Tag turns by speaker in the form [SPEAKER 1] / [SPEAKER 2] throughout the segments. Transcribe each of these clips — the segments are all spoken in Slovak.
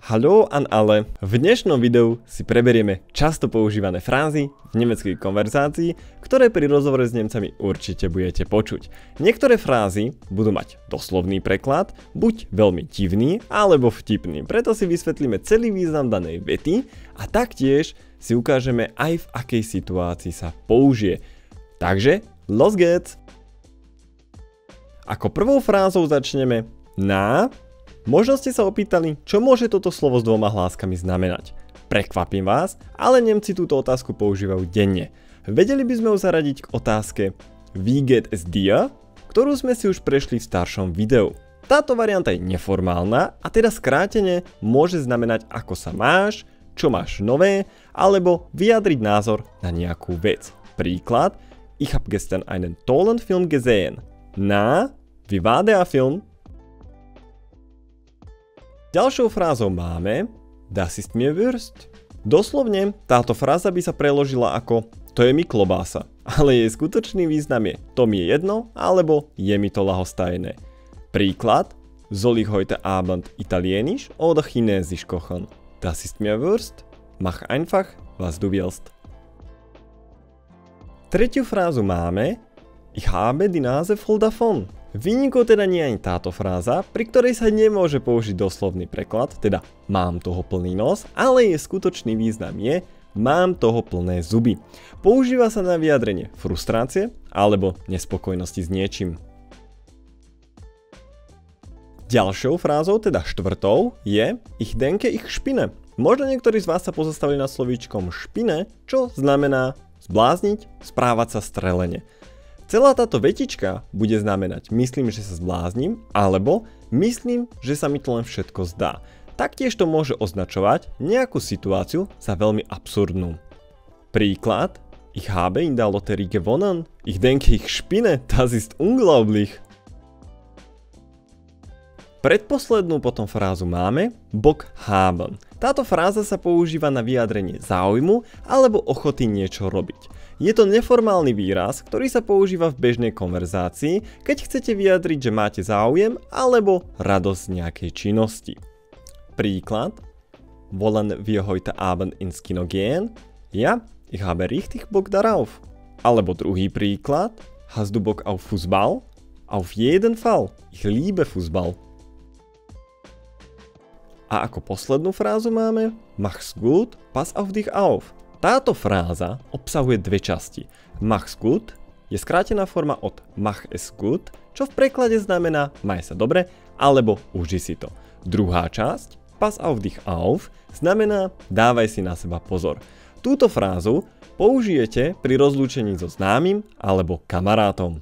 [SPEAKER 1] Hallo an alle. V dnešnom videu si preberieme často používané frázy v nemeckej konverzácii, ktoré pri rozhovore s Nemcami určite budete počuť. Niektoré frázy budú mať doslovný preklad, buď veľmi divný alebo vtipný, preto si vysvetlíme celý význam danej vety a taktiež si ukážeme aj v akej situácii sa použije. Takže, los geht's! Ako prvou frázou začneme na... Možno ste sa opýtali, čo môže toto slovo s dvoma hláskami znamenať. Prekvapím vás, ale Nemci túto otázku používajú denne. Vedeli by sme ju zaradiť k otázke Wie geht es dir, ktorú sme si už prešli v staršom videu. Táto varianta je neformálna a teda skrátene môže znamenať ako sa máš, čo máš nové, alebo vyjadriť názor na nejakú vec. Príklad, ich hab gestern einen tollen Film gesehen. Na, wie war der Film? Ďalšou frázou máme Das ist mir Wurst. Doslovne táto fráza by sa preložila ako to je mi klobása, ale jej skutočný význam je to mi je jedno alebo je mi to ľahostajné. Príklad Soll ich heute Abend italienisch oder chinesisch kochen? Das ist mir Wurst. Mach einfach, was du willst. Tretiu frázu máme Ich habe die Nase voll davon. Výnikou teda nie je ani táto fráza, pri ktorej sa nemôže použiť doslovný preklad, teda mám toho plný nos, ale jej skutočný význam je mám toho plné zuby. Používa sa na vyjadrenie frustrácie alebo nespokojnosti s niečím. Ďalšou frázou, teda štvrtou, je Ich denke, ich spinne. Možno niektorí z vás sa pozastavili nad slovíčkom špine, čo znamená zblázniť, správať sa strelene. Celá táto vetička bude znamenať myslím, že sa zbláznim, alebo myslím, že sa mi to len všetko zdá. Taktiež to môže označovať nejakú situáciu za veľmi absurdnú. Príklad Ich habe in der Lotterie gewonnen. Ich denke, ich spinne. Das ist unglaublich. Predposlednú potom frázu máme Bock haben. Táto fráza sa používa na vyjadrenie záujmu alebo ochoty niečo robiť. Je to neformálny výraz, ktorý sa používa v bežnej konverzácii, keď chcete vyjadriť, že máte záujem alebo radosť z nejakej činnosti. Príklad Wollen wir heute Abend ins Kino gehen? Ja, ich habe richtig Bock darauf. Alebo druhý príklad Hast du Bock auf Fußball? Auf jeden Fall, ich liebe Fußball. A ako poslednú frázu máme Mach's gut, pass auf dich auf. Táto fráza obsahuje dve časti. Mach's gut je skrátená forma od Mach es gut, čo v preklade znamená maj sa dobre alebo uži si to. Druhá časť Pass auf dich auf znamená dávaj si na seba pozor. Túto frázu použijete pri rozlúčení so známym alebo kamarátom.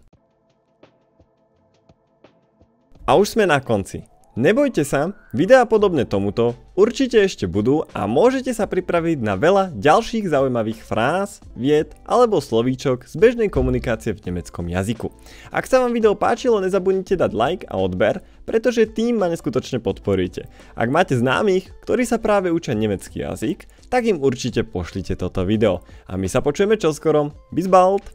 [SPEAKER 1] A už sme na konci. Nebojte sa, videá podobné tomuto určite ešte budú a môžete sa pripraviť na veľa ďalších zaujímavých fráz, vied alebo slovíčok z bežnej komunikácie v nemeckom jazyku. Ak sa vám video páčilo, nezabudnite dať like a odber, pretože tým ma neskutočne podporíte. Ak máte známych, ktorí sa práve učia nemecký jazyk, tak im určite pošlite toto video. A my sa počujeme čoskoro. Bis bald!